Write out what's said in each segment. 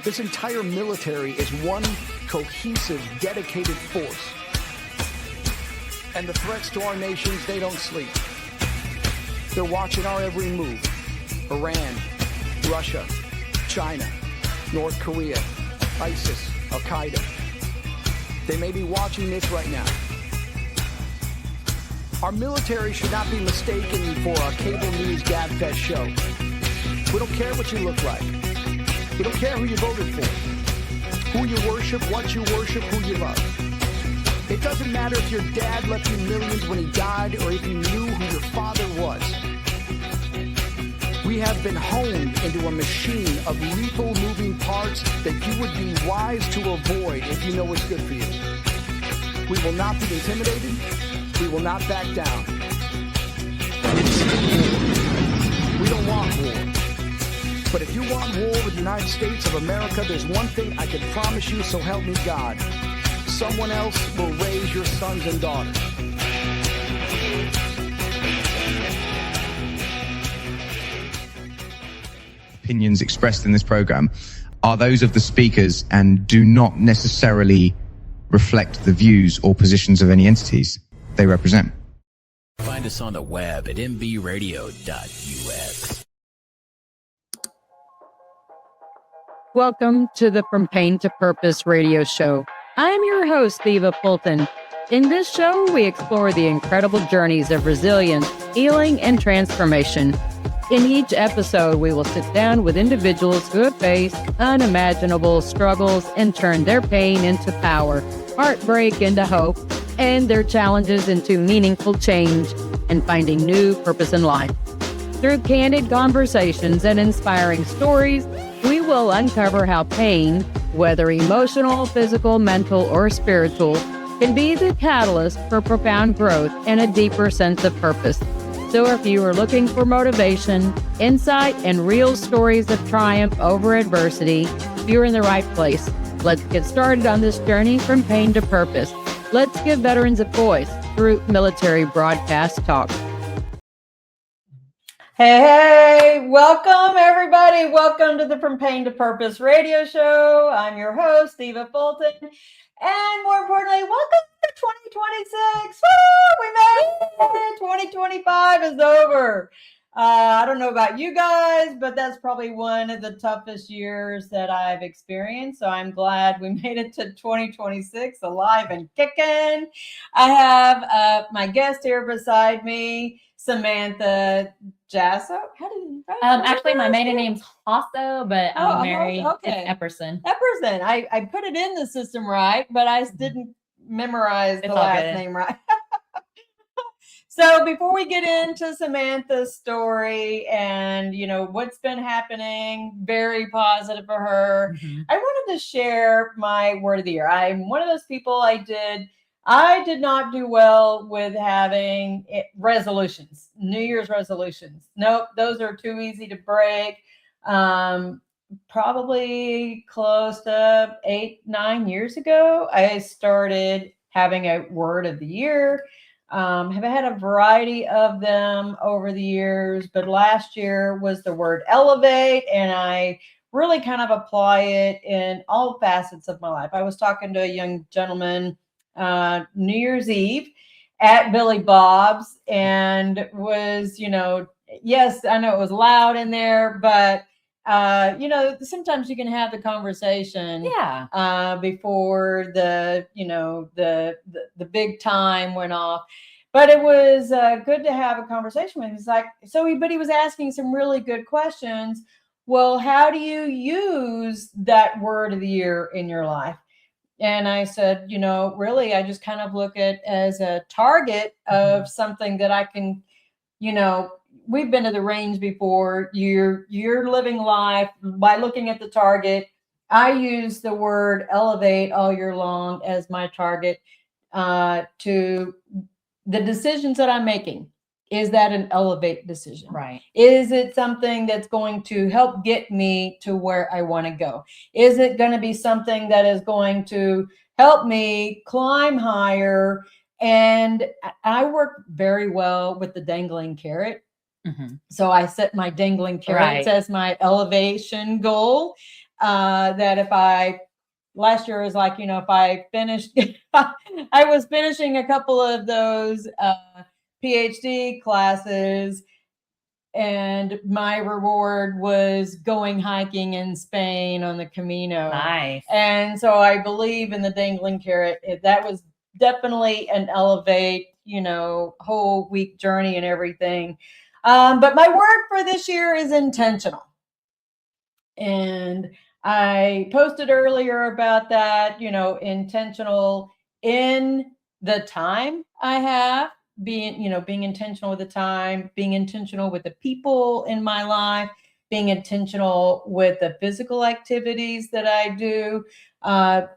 This entire military is one cohesive, dedicated force. And the threats to our nations, they don't sleep. They're watching our every move. Iran, Russia, China, North Korea, ISIS, Al-Qaeda. They may be watching this right now. Our military should not be mistaken for a cable news gabfest show. We don't care what you look like. We don't care who you voted for, who you worship, what you worship, who you love. It doesn't matter if your dad left you millions when he died or if you knew who your father was. We have been honed into a machine of lethal moving parts that you would be wise to avoid if you know what's good for you. We will not be intimidated. We will not back down. We don't want war. But if you want war with the United States of America, there's one thing I can promise you, so help me God. Someone else will raise your sons and daughters. Opinions expressed in this program are those of the speakers and do not necessarily reflect the views or positions of any entities they represent. Find us on the web at mbradio.us. Welcome to the From Pain to Purpose radio show. I'm your host, Eva Fulton. In this show, we explore the incredible journeys of resilience, healing, and transformation. In each episode, we will sit down with individuals who have faced unimaginable struggles and turned their pain into power, heartbreak into hope, and their challenges into meaningful change and finding new purpose in life. Through candid conversations and inspiring stories, we will uncover how pain, whether emotional, physical, mental, or spiritual, can be the catalyst for profound growth and a deeper sense of purpose. So if you are looking for motivation, insight, and real stories of triumph over adversity, you're in the right place. Let's get started on this journey from pain to purpose. Let's give veterans a voice through Military Broadcast Talk. Hey, welcome everybody. Welcome to the From Pain to Purpose radio show. I'm your host, Eva Fulton. And more importantly, welcome to 2026. Woo, we made it. 2025 is over. I don't know about you guys, but that's probably one of the toughest years that I've experienced. So I'm glad we made it to 2026 alive and kicking. I have my guest here beside me, Samantha Jasso. How do you actually, my maiden name's Hasso, but I'm married. Okay. It's Epperson. Epperson. I put it in the system right, but I didn't memorize the last name right. So before we get into Samantha's story and, you know, what's been happening, very positive for her, I wanted to share my word of the year. I'm one of those people I did not do well with having resolutions, New Year's resolutions. Nope, those are too easy to break. Probably close to 8-9 years ago, I started having a word of the year. Have had a variety of them over the years, but last year was the word elevate, and I really kind of apply it in all facets of my life. I was talking to a young gentleman New Year's Eve at Billy Bob's, and was, you know, yes, I know it was loud in there, but you know, sometimes you can have the conversation before the, you know, the big time went off. But it was good to have a conversation with him. He's like, but he was asking some really good questions. Well, how do you use that word of the year in your life? And I said, you know, really, I just kind of look at as a target of something that I can, you know, we've been to the range before. You're living life by looking at the target. I use the word elevate all year long as my target to the decisions that I'm making. Is that an elevate decision? Right. Is it something that's going to help get me to where I want to go? Is it going to be something that is going to help me climb higher? And I work very well with the dangling carrot. So I set my dangling carrots as my elevation goal. that if last year was like, if I finished, I was finishing a couple of those PhD classes, and my reward was going hiking in Spain on the Camino. Nice. And so I believe in the dangling carrot. That was definitely an elevate, whole week journey and everything. But my word for this year is intentional. And I posted earlier about that, intentional in the time I have, being intentional with the time, being intentional with the people in my life, being intentional with the physical activities that I do,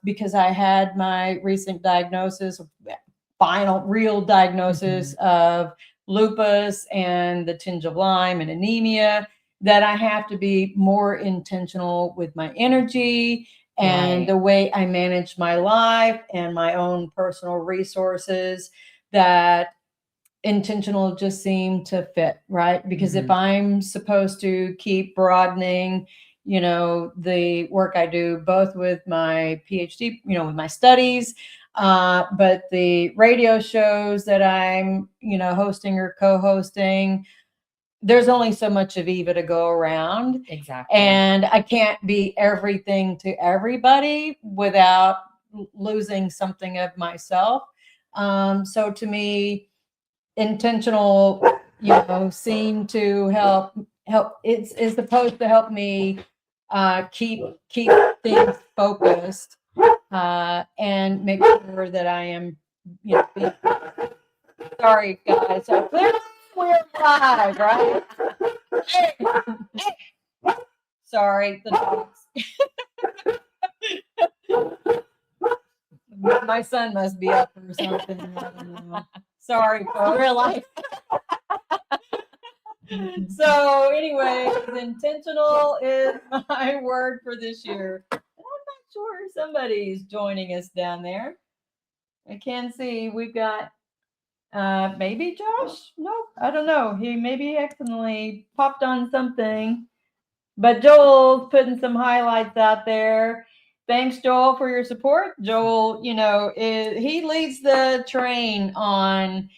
because I had my recent diagnosis, final real diagnosis of lupus and the tinge of Lyme and anemia, that I have to be more intentional with my energy and the way I manage my life and my own personal resources, that intentional just seem to fit, right? Because if I'm supposed to keep broadening, the work I do, both with my PhD, with my studies, but the radio shows that I'm, hosting or co-hosting, there's only so much of Eva to go around. Exactly. And I can't be everything to everybody without losing something of myself. So to me, intentional, seem to help. It's supposed to help me keep things focused and make sure that I am, sorry guys. So clearly we're live, right? Hey. Sorry, the dogs. My son must be up or something. I don't know. Sorry, folks. Real life. So anyway, intentional is my word for this year. And I'm not sure somebody's joining us down there. I can see we've got maybe Josh. No, I don't know. He maybe accidentally popped on something. But Joel's putting some highlights out there. Thanks, Joel, for your support. Joel, he leads the train on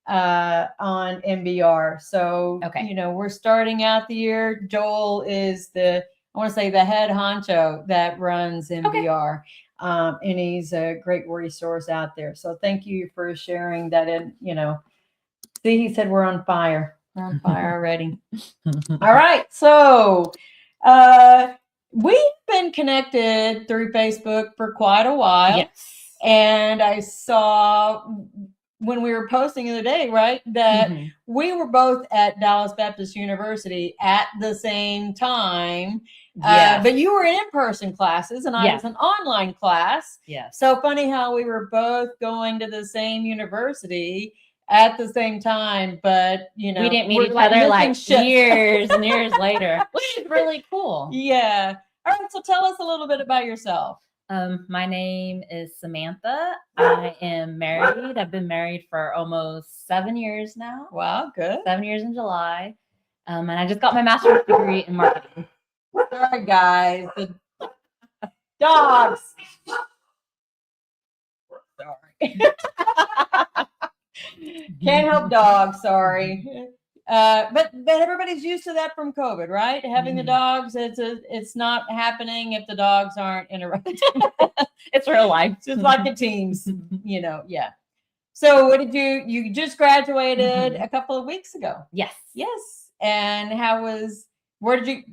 MBR. So, we're starting out the year. Joel is I want to say the head honcho that runs MBR. And he's a great resource out there. So thank you for sharing that. And, see, he said we're on fire. We're on fire already. All right. So, we've been connected through Facebook for quite a while. Yes. And I saw when we were posting the other day, right, that we were both at Dallas Baptist University at the same time. Yes. But you were in in-person classes and I was an online class. Yes. So funny how we were both going to the same university at the same time, but we didn't meet each other like years and years later, which is really cool. Yeah. All right. So tell us a little bit about yourself. My name is Samantha. I am married. I've been married for almost 7 years now. Wow, good. 7 years in July. And I just got my master's degree in marketing. Sorry, guys. The dogs. Sorry. Can't help dogs. Sorry. But everybody's used to that from COVID, right? Having the dogs, it's not happening if the dogs aren't interrupted. It's real life. Just like the teams, yeah. So what did you just graduated a couple of weeks ago? Yes. Yes. And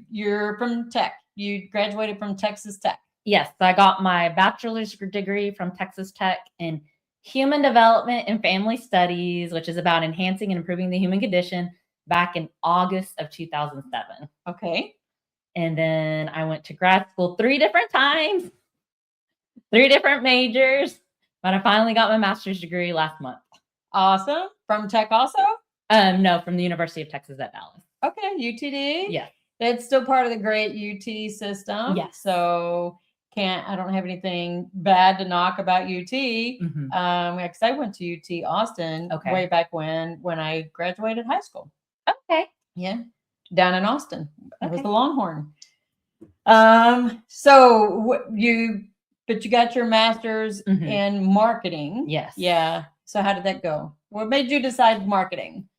you're from Tech. You graduated from Texas Tech. Yes. So I got my bachelor's degree from Texas Tech in Human Development and Family Studies, which is about enhancing and improving the human condition, back in August of 2007. Okay. And then I went to grad school 3 different times, 3 different majors, but I finally got my master's degree last month. Awesome. From Tech also? No, from the University of Texas at Dallas. Okay. UTD? Yeah. It's still part of the great UT system. Yes. So I don't have anything bad to knock about UT. Because I went to UT Austin way back when I graduated high school. Okay. Yeah. Down in Austin. I was the Longhorn. But you got your master's Mhm. in marketing. Yes. Yeah. So how did that go? What made you decide marketing?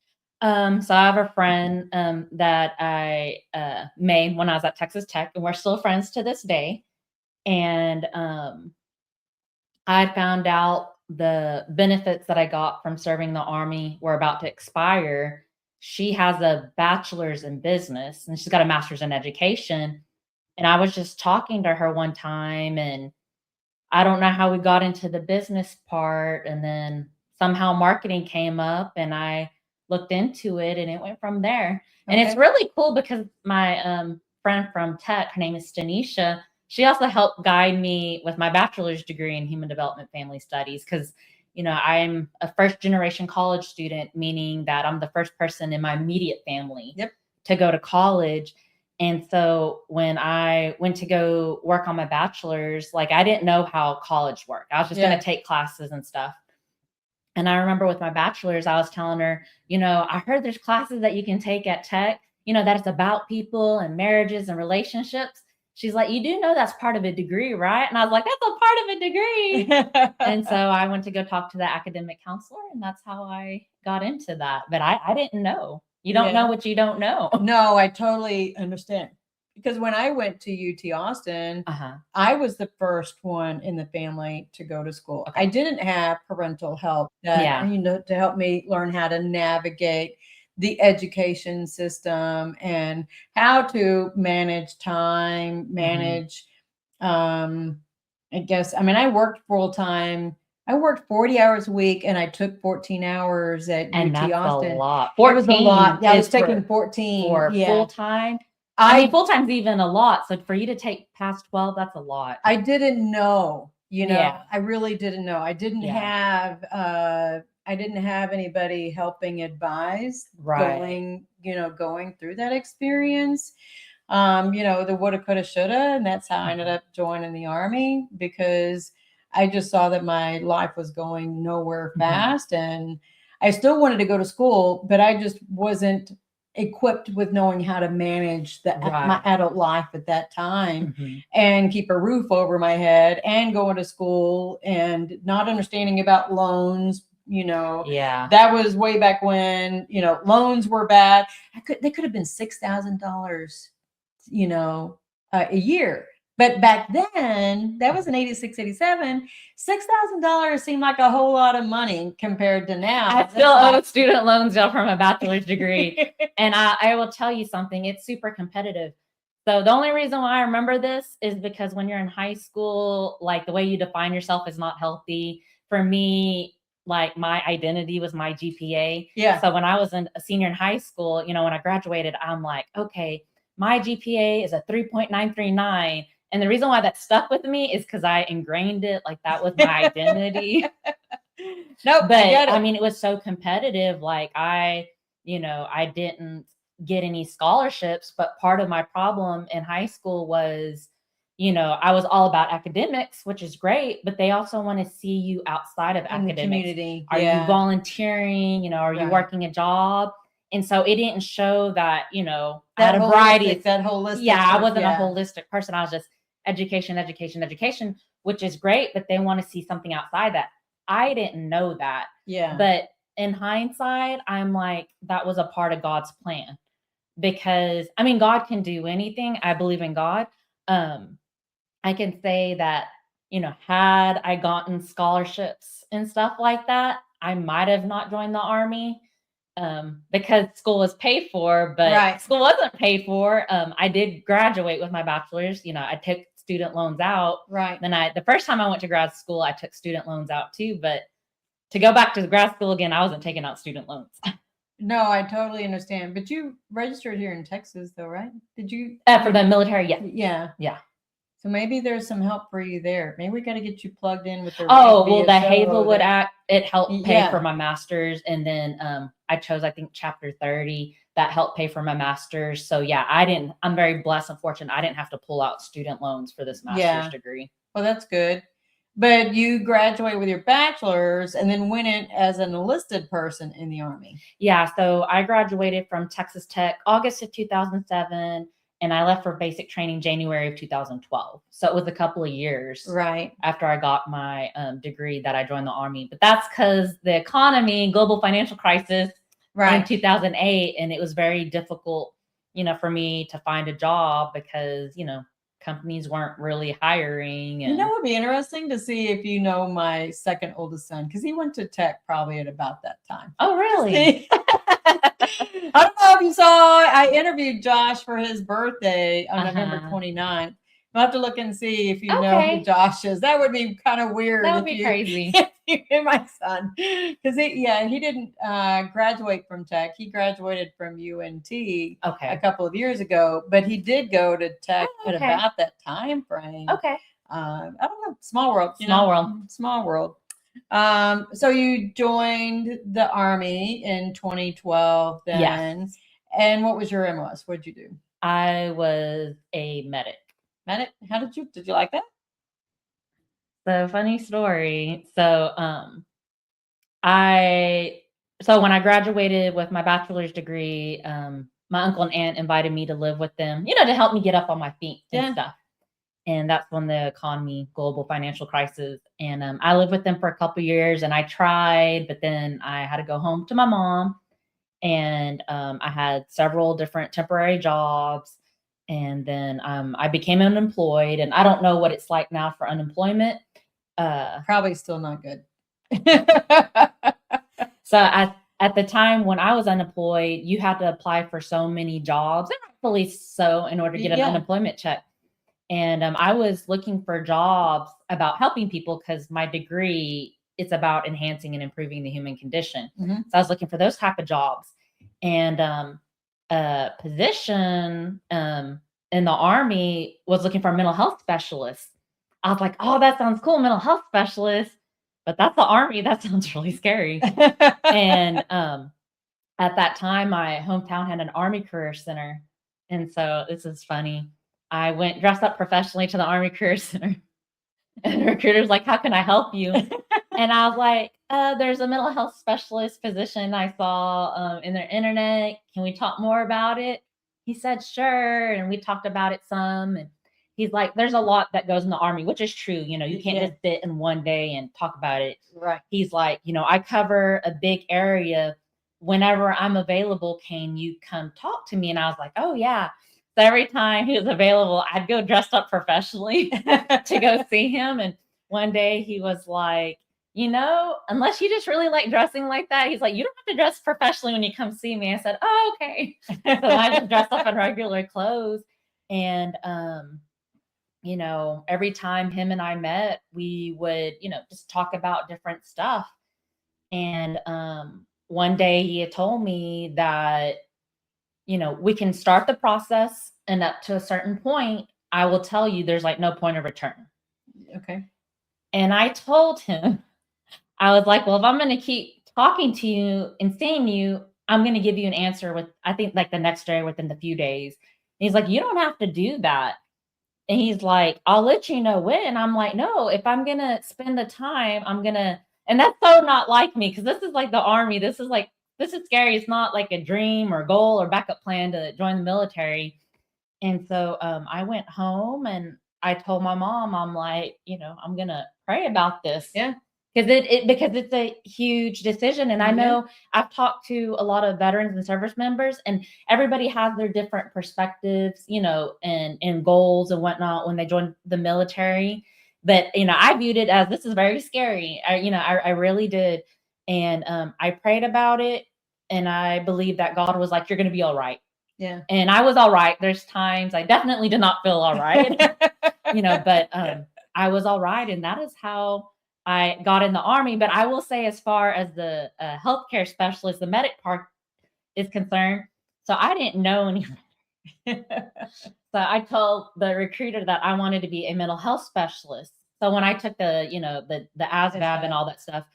So I have a friend that I made when I was at Texas Tech, and we're still friends to this day. And I found out the benefits that I got from serving the Army were about to expire. She has a bachelor's in business and she's got a master's in education. And I was just talking to her one time, and I don't know how we got into the business part. And then somehow marketing came up, and I looked into it, and it went from there. And it's Okay. really cool because my friend from Tech, her name is Stanisha, she also helped guide me with my bachelor's degree in human development family studies. Because, I'm a first generation college student, meaning that I'm the first person in my immediate family Yep. to go to college. And so when I went to go work on my bachelor's, like, I didn't know how college worked. I was just going to take classes and stuff. And I remember with my bachelor's, I was telling her, I heard there's classes that you can take at Tech, that it's about people and marriages and relationships. She's like, you do know that's part of a degree, right? And I was like, that's a part of a degree. And so I went to go talk to the academic counselor, and that's how I got into that. But I didn't know. You don't know what you don't know. No, I totally understand. Because when I went to UT Austin, I was the first one in the family to go to school. I didn't have parental help to help me learn how to navigate the education system and how to manage time, manage, I worked full time. I worked 40 hours a week, and I took 14 hours at And UT that's Austin. a lot. It was a lot. Yeah, I was is taking 14 for full time. Full time's even a lot. So for you to take past 12, that's a lot. I didn't know, I really didn't know. I didn't have anybody helping advise going through that experience. The woulda, coulda, shoulda, and that's how I ended up joining the Army, because I just saw that my life was going nowhere fast, and I still wanted to go to school, but I just wasn't equipped with knowing how to manage my adult life at that time, and keep a roof over my head, and going to school, and not understanding about loans. That was way back when, loans were bad. They could have been $6,000, a year. But back then, that was in 86, 87, $6,000 seemed like a whole lot of money compared to now. I still owe student loans from a bachelor's degree. And I will tell you something, it's super competitive. So the only reason why I remember this is because when you're in high school, like, the way you define yourself is not healthy. For me, like, my identity was my GPA. Yeah. So when I was a senior in high school, when I graduated, I'm like, okay, my GPA is a 3.939. And the reason why that stuck with me is because I ingrained it, like, that was my identity. But it was so competitive. Like, I didn't get any scholarships, but part of my problem in high school was, I was all about academics, which is great, but they also want to see you outside of academics. The community. Are you volunteering? Are you working a job? And so it didn't show that, I had a variety of that holistic. Yeah, I wasn't a holistic person. I was just education, which is great, but they want to see something outside that. I didn't know that. Yeah. But in hindsight, I'm like, that was a part of God's plan, because God can do anything. I believe in God. I can say that, had I gotten scholarships and stuff like that, I might have not joined the Army. Because school was paid for, but school wasn't paid for. I did graduate with my bachelor's. I took student loans out. Right. Then the first time I went to grad school, I took student loans out too. But to go back to grad school again, I wasn't taking out student loans. No, I totally understand. But you registered here in Texas, though, right? Did you? For the military? Yeah. Yeah. Yeah. So maybe there's some help for you there. Maybe we got to get you plugged in with the. The Hazelwood Act, it helped pay for my master's. And then I chose, I think, Chapter 30 that helped pay for my master's. So yeah, I'm very blessed and fortunate. I didn't have to pull out student loans for this master's degree. Well, that's good. But you graduated with your bachelor's and then went in as an enlisted person in the Army. Yeah. So I graduated from Texas Tech August of 2007. And I left for basic training January of 2012. So it was a couple of years Right. after I got my degree that I joined the Army. But that's because the economy, global financial crisis in 2008, and it was very difficult, for me to find a job because, companies weren't really hiring. And It would be interesting to see if you know my second oldest son, because he went to tech probably at about that time. Oh, really? I don't know if you saw, I interviewed Josh for his birthday on November 29th. I'll have to look and see if you know who Josh is. That would be kind of weird. That would be crazy. If you knew my son. Because he didn't graduate from tech. He graduated from UNT a couple of years ago, but he did go to tech at about that time frame. Okay. I don't know. Small world. Small world. So you joined the Army in 2012 then. Yes. And what was your MOS? What did you do? I was a medic. Medic? How did you like that? So funny story. So when I graduated with my bachelor's degree, my uncle and aunt invited me to live with them, to help me get up on my feet and stuff. And that's when the economy, global financial crisis. And I lived with them for a couple of years, and I tried, but then I had to go home to my mom. And I had several different temporary jobs. And then I became unemployed. And I don't know what it's like now for unemployment. Probably still not good. So at the time when I was unemployed, you had to apply for so many jobs, and rightfully so, in order to get an unemployment check. And I was looking for jobs about helping people because my degree, it's about enhancing and improving the human condition. Mm-hmm. So I was looking for those type of jobs. And a position in the Army was looking for a mental health specialist. I was like, oh, that sounds cool, mental health specialist. But that's the Army. That sounds really scary. And at that time, my hometown had an Army Career Center. And so this is funny. I went dressed up professionally to the Army Career Center. And the recruiter's like, how can I help you? And I was like, there's a mental health specialist position I saw in their internet. Can we talk more about it? He said, sure. And we talked about it some. And he's like, there's a lot that goes in the Army, which is true. You can't just sit in one day and talk about it. Right. He's like, I cover a big area. Whenever I'm available, can you come talk to me? And I was like, oh, yeah. So every time he was available, I'd go dressed up professionally to go see him. And one day he was like, unless you just really like dressing like that, he's like, you don't have to dress professionally when you come see me. I said, oh, okay. So I just dressed up in regular clothes. And, every time him and I met, we would, just talk about different stuff. And one day he had told me that, we can start the process, and up to a certain point, I will tell you there's like no point of return. Okay. And I told him, I was like, well, if I'm going to keep talking to you and seeing you, I'm going to give you an answer with, I think, like the next day, within the few days. And he's like, you don't have to do that. And he's like, I'll let you know when. And I'm like, no, if I'm going to spend the time, I'm going to, and that's so not like me, because this is like the Army. This is scary. It's not like a dream or goal or backup plan to join the military. And so I went home and I told my mom, I'm like, I'm going to pray about this. Yeah. Because it's a huge decision. And I know I've talked to a lot of veterans and service members, and everybody has their different perspectives, and goals and whatnot when they join the military. But, I viewed it as, this is very scary. I really did. And I prayed about it, and I believe that God was like, you're going to be all right. Yeah. And I was all right. There's times I definitely did not feel all right, but I was all right. And that is how I got in the Army. But I will say, as far as the healthcare specialist, the medic part is concerned, so I didn't know anything. So I told the recruiter that I wanted to be a mental health specialist. So when I took the ASVAB and all that stuff,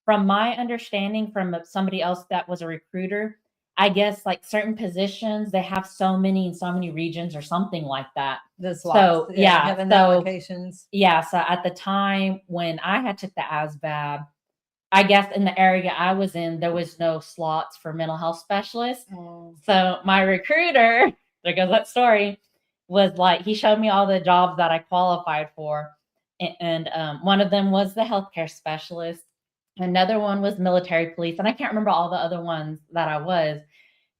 from my understanding from somebody else that was a recruiter, I guess like certain positions, they have so many in so many regions or something like that. So having applications. Yeah. So at the time when I had took the ASVAB, I guess in the area I was in, there was no slots for mental health specialists. Oh. So my recruiter there goes that story, was like, he showed me all the jobs that I qualified for. And one of them was the healthcare specialist. Another one was military police. And I can't remember all the other ones that I was.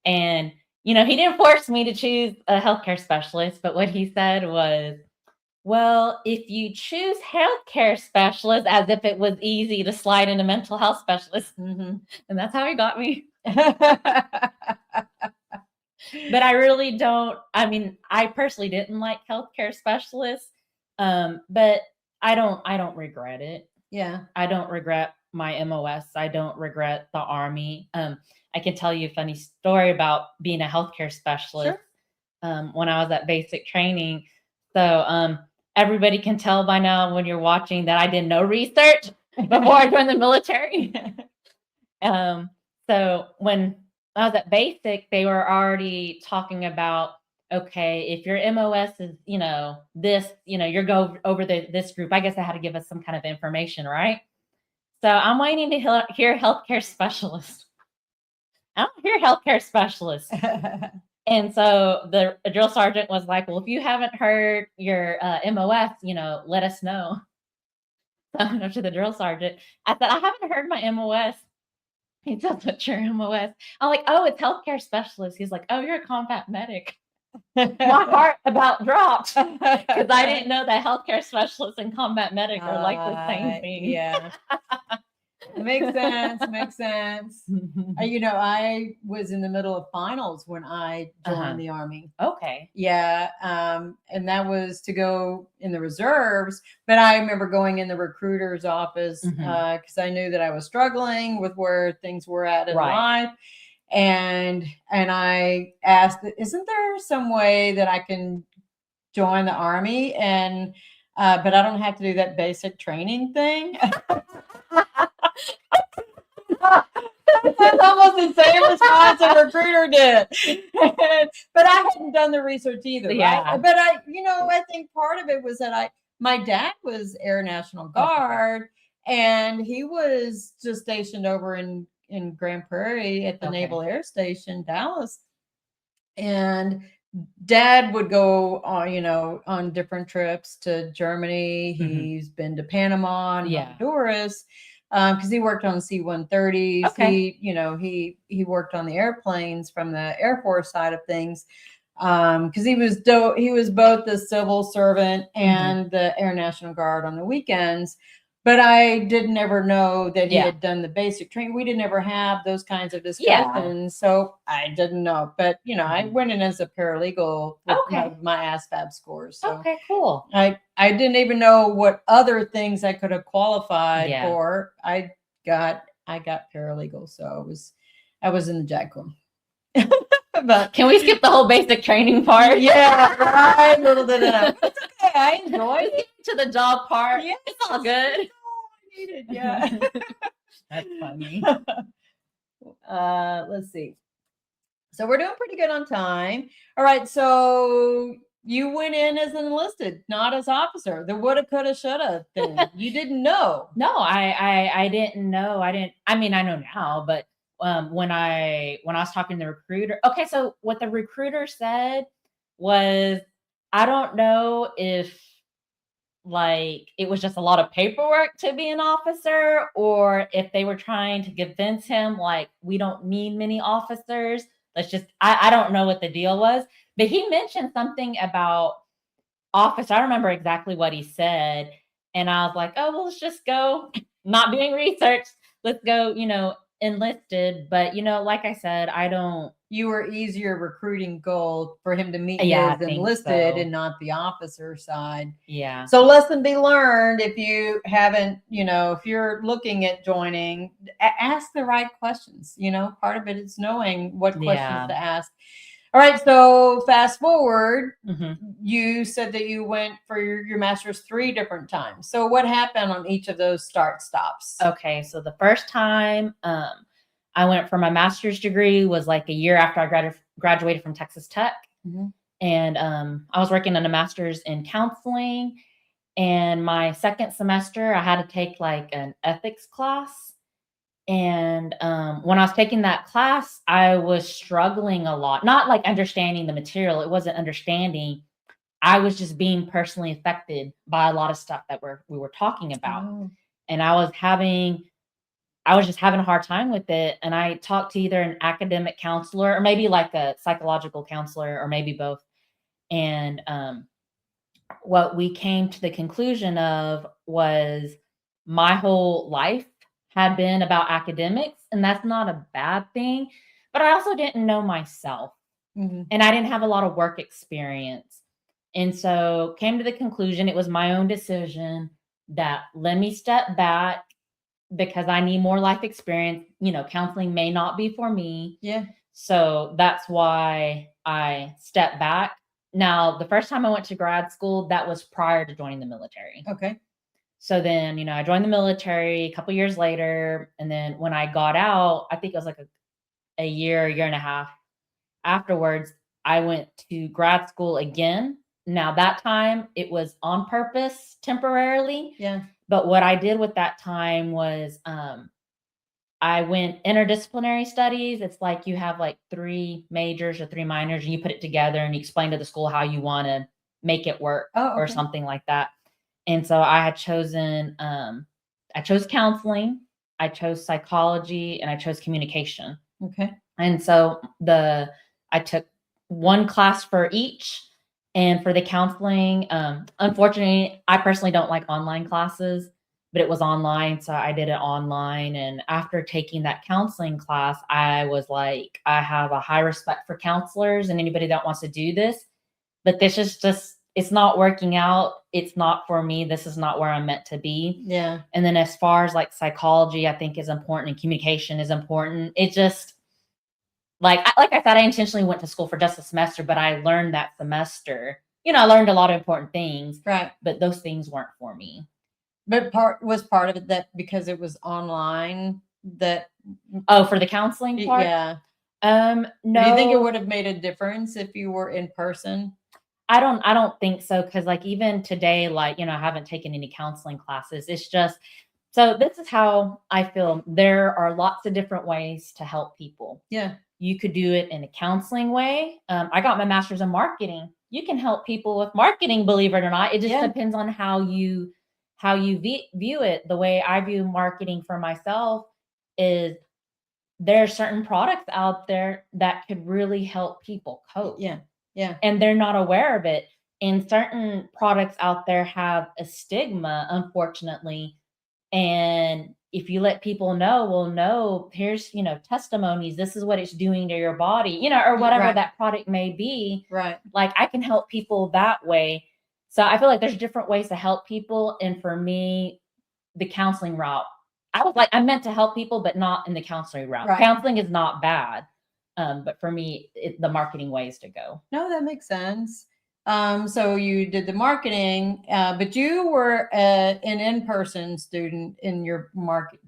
And, he didn't force me to choose a healthcare specialist. But what he said was, well, if you choose healthcare specialist, as if it was easy to slide into mental health specialist. And that's how he got me. But I really don't. I mean, I personally didn't like healthcare specialists, but I don't regret it. Yeah. I don't regret my MOS. I don't regret the Army. I can tell you a funny story about being a healthcare specialist. When I was at basic training. So everybody can tell by now when you're watching that I did no research before I joined the military. So when I was at basic, they were already talking about, okay, if your MOS is, this, you're go over this group. I guess I had to give us some kind of information, right? So I'm waiting to hear healthcare specialist. I don't hear healthcare specialist. And so the drill sergeant was like, well, if you haven't heard your MOS, let us know. So I went up to the drill sergeant. I said, I haven't heard my MOS. He said, what's your MOS? I'm like, oh, it's healthcare specialist. He's like, oh, you're a combat medic. My heart about dropped because I didn't know that healthcare specialists and combat medic are like the same thing. Yeah. Makes sense. I was in the middle of finals when I joined the Army. Okay. Yeah. And that was to go in the reserves. But I remember going in the recruiter's office because I knew that I was struggling with where things were at in life. And I asked, isn't there some way that I can join the Army? And but I don't have to do that basic training thing. That's almost the same response a recruiter did. But I hadn't done the research either. Yeah. Right? But I think part of it was that my dad was Air National Guard, and he was just stationed over in Grand Prairie at the Naval Air Station, Dallas. And Dad would go on different trips to Germany. He's been to Panama and Honduras. Because he worked on C-130s. Okay. He worked on the airplanes from the Air Force side of things. Because he was both the civil servant and the Air National Guard on the weekends. But I didn't ever know that he had done the basic training. We didn't ever have those kinds of discussions. So I didn't know. But, I went in as a paralegal with my ASVAB scores. So okay, cool. I didn't even know what other things I could have qualified for. I got paralegal. So I was in the JAG Corps. But can we skip the whole basic training part? Yeah, right. Little did I know. It's okay. I enjoyed it. To the job part. Yeah, it's all good. Yeah. That's funny. Let's see. So we're doing pretty good on time. All right. So you went in as an enlisted, not as officer. The woulda, coulda, shoulda thing. You didn't know. No, I didn't know. I know now, but when I was talking to the recruiter. Okay, so what the recruiter said was, I don't know if it was just a lot of paperwork to be an officer, or if they were trying to convince him we don't need many officers. Let's just, I don't know what the deal was, but he mentioned something about officer. I don't remember exactly what he said. And I was like, oh, well, let's just go, not doing research. Let's go, enlisted. But, like I said, you were easier recruiting goal for him to meet you as enlisted and not the officer side. Yeah. So lesson be learned, if you haven't, if you're looking at joining, ask the right questions. Part of it is knowing what questions to ask. All right. So fast forward, you said that you went for your master's 3 different times. So what happened on each of those start stops? Okay. So the first time, I went for my master's degree was a year after I graduated from Texas Tech. And I was working on a master's in counseling. And my second semester, I had to take an ethics class. And when I was taking that class, I was struggling a lot, not like understanding the material. It wasn't understanding. I was just being personally affected by a lot of stuff that we were talking about. Oh. And I was just having a hard time with it. And I talked to either an academic counselor or maybe like a psychological counselor or maybe both. And what we came to the conclusion of was my whole life had been about academics, and that's not a bad thing. But I also didn't know myself, and I didn't have a lot of work experience. And so came to the conclusion it was my own decision that let me step back because I need more life experience. Counseling may not be for me. Yeah. So that's why I stepped back. Now, the first time I went to grad school, that was prior to joining the military. Okay. So then, I joined the military a couple years later. And then when I got out, I think it was like a year and a half afterwards, I went to grad school again. Now, that time it was on purpose temporarily. Yeah. But what I did with that time was I went interdisciplinary studies. It's like you have like 3 majors or 3 minors and you put it together and you explain to the school how you want to make it work or something like that. And so I had chosen, I chose counseling, I chose psychology, and I chose communication. Okay. And so I took 1 class for each. And for the counseling, unfortunately, I personally don't like online classes, but it was online. So I did it online. And after taking that counseling class, I was like, I have a high respect for counselors and anybody that wants to do this, but this is just, it's not working out. It's not for me. This is not where I'm meant to be. Yeah. And then as far as like psychology, I think is important and communication is important. It just, like I said, I intentionally went to school for just a semester, but I learned that semester, I learned a lot of important things, Right. but those things weren't for me. But part of it that because it was online that. Oh, for the counseling part? Yeah. No. Do you think it would have made a difference if you were in person? I don't think so. Cause like even today, like, I haven't taken any counseling classes. It's just, so this is how I feel. There are lots of different ways to help people. Yeah. You could do it in a counseling way. I got my master's in marketing. You can help people with marketing, believe it or not. It just depends on how you view it. The way I view marketing for myself is there are certain products out there that could really help people cope. Yeah. Yeah. And they're not aware of it. And certain products out there have a stigma, unfortunately. And if you let people know, well, no, here's, testimonies, this is what it's doing to your body, or whatever that product may be. Right. Like I can help people that way. So I feel like there's different ways to help people. And for me, the counseling route, I meant to help people, but not in the counseling route. Right. Counseling is not bad. But for me, the marketing ways to go. No, that makes sense. So you did the marketing, but you were an in-person student in your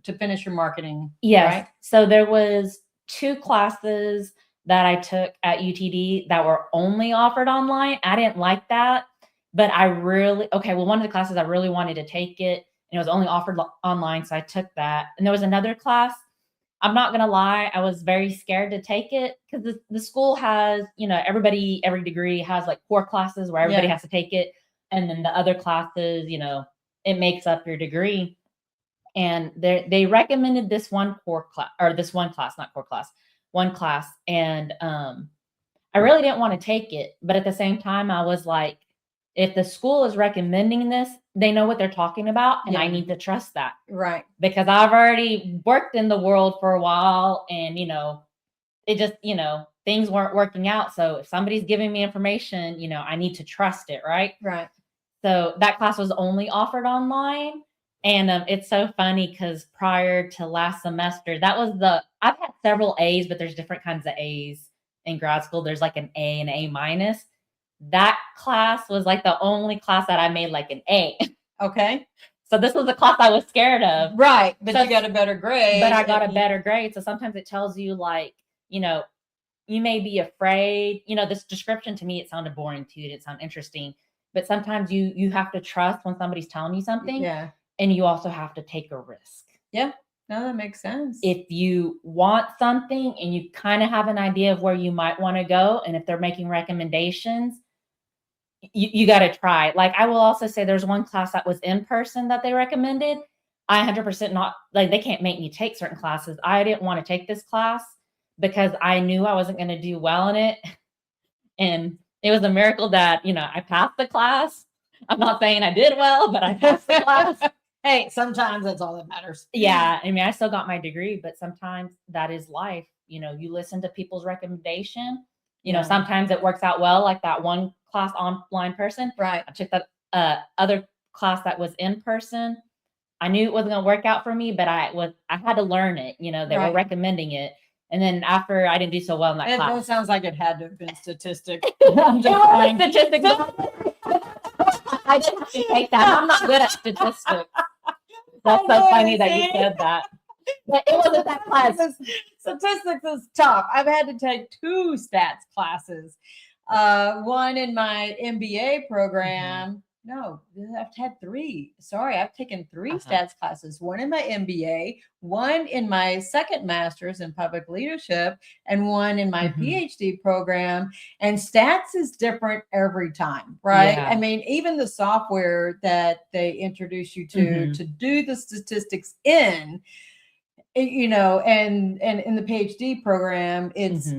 to finish your marketing. Yes. Right? So there was 2 classes that I took at UTD that were only offered online. I didn't like that, but one of the classes I really wanted to take it and it was only offered online. So I took that. And there was another class. I'm not going to lie. I was very scared to take it because the school has, every degree has like core classes where everybody has to take it. And then the other classes, it makes up your degree. And they recommended this one class. And I really didn't want to take it. But at the same time, I was like, if the school is recommending this, they know what they're talking about. And I need to trust that. Right. Because I've already worked in the world for a while and, it just, things weren't working out. So if somebody's giving me information, I need to trust it. Right. Right. So that class was only offered online. And it's so funny because prior to last semester, I've had several A's, but there's different kinds of A's in grad school. There's like an A and A minus. That class was like the only class that I made like an A. Okay. So this was the class I was scared of. Right. But you got a better grade. But I got a better grade. So sometimes it tells you like, you may be afraid, this description to me, it sounded boring too. It didn't sound interesting, but sometimes you have to trust when somebody's telling you something. Yeah. And you also have to take a risk. Yeah. No, that makes sense. If you want something and you kind of have an idea of where you might want to go, and if they're making recommendations, you got to try. Like, I will also say there's one class that was in person that they recommended. I 100% not, like, they can't make me take certain classes. I didn't want to take this class because I knew I wasn't going to do well in it. And it was a miracle that, I passed the class. I'm not saying I did well, but I passed the class. Hey, sometimes that's all that matters. Yeah. I mean, I still got my degree, but sometimes that is life. You listen to people's recommendation. Sometimes it works out well, like that one class online person. Right. I took that other class that was in person. I knew it wasn't going to work out for me, but I had to learn it. They were recommending it. And then after I didn't do so well in that class. That sounds like it had to have been statistics. I'm just trying. Statistics. I didn't have to take that. I'm not good at statistics. That's so funny that you said that. But it wasn't that class. Statistics is tough. I've had to take 2 stats classes. One in my MBA program. No, I've had 3. Sorry, I've taken 3 stats classes. One in my MBA, one in my second master's in public leadership, and one in my PhD program. And stats is different every time, right? Yeah. I mean, even the software that they introduce you to do the statistics in, and in the PhD program, it's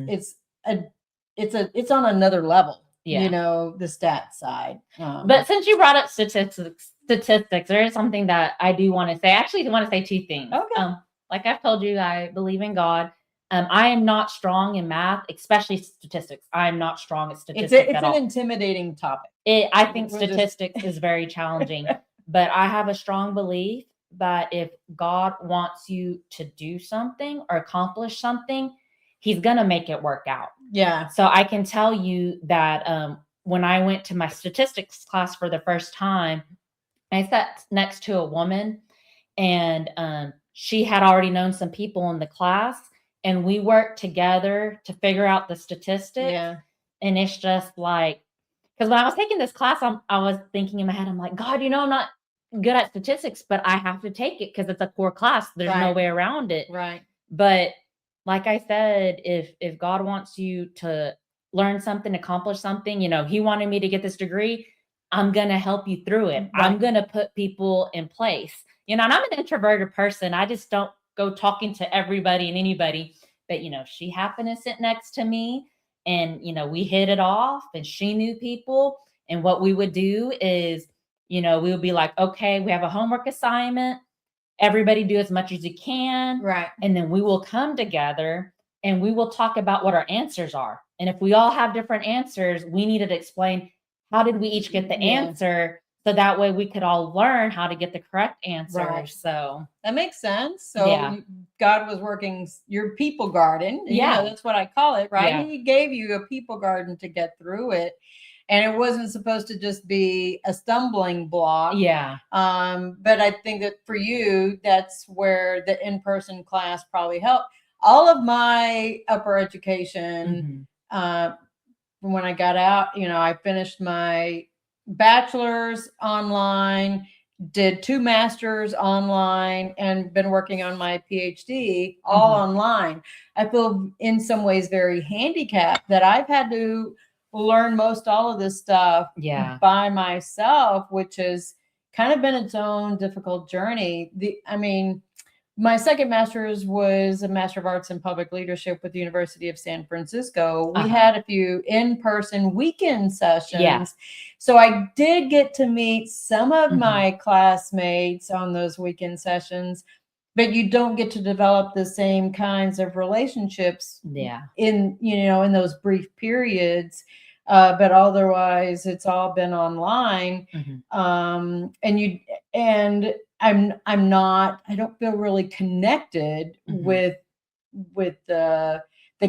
on another level. Yeah. The stats side. But since you brought up statistics, there is something that I do want to say. I actually want to say 2 things. Okay. Like I've told you, I believe in God. I am not strong in math, especially statistics. I'm not strong at statistics it's at all. an intimidating topic. I think statistics is very challenging, but I have a strong belief that if God wants you to do something or accomplish something, he's going to make it work out. Yeah. So I can tell you that when I went to my statistics class for the first time, I sat next to a woman, and she had already known some people in the class, and we worked together to figure out the statistics. Yeah. And it's just like, because when I was taking this class, I was thinking in my head, I'm like, God, I'm not good at statistics, but I have to take it because it's a core class. There's no way around it. Right. But like I said, if God wants you to learn something, accomplish something, he wanted me to get this degree, I'm going to help you through it. Right. I'm going to put people in place. And I'm an introverted person. I just don't go talking to everybody and anybody. But, she happened to sit next to me, and, we hit it off, and she knew people. And what we would do is, we would be like, okay, we have a homework assignment. Everybody do as much as you can. Right. And then we will come together and we will talk about what our answers are. And if we all have different answers, we needed to explain how did we each get the answer, so that way we could all learn how to get the correct answer. Right. So that makes sense. So God was working your people garden. That's what I call it, right? Yeah. He gave you a people garden to get through it. And it wasn't supposed to just be a stumbling block. Yeah. But I think that for you, that's where the in-person class probably helped. All of my upper education, when I got out, I finished my bachelor's online, did 2 masters online, and been working on my PhD all online. I feel in some ways very handicapped that I've had to learn most all of this stuff by myself, which has kind of been its own difficult journey. My second master's was a Master of Arts in Public Leadership with the University of San Francisco. We had a few in-person weekend sessions. Yeah. So I did get to meet some of my classmates on those weekend sessions, but you don't get to develop the same kinds of relationships in those brief periods. But otherwise it's all been online. I don't feel really connected with the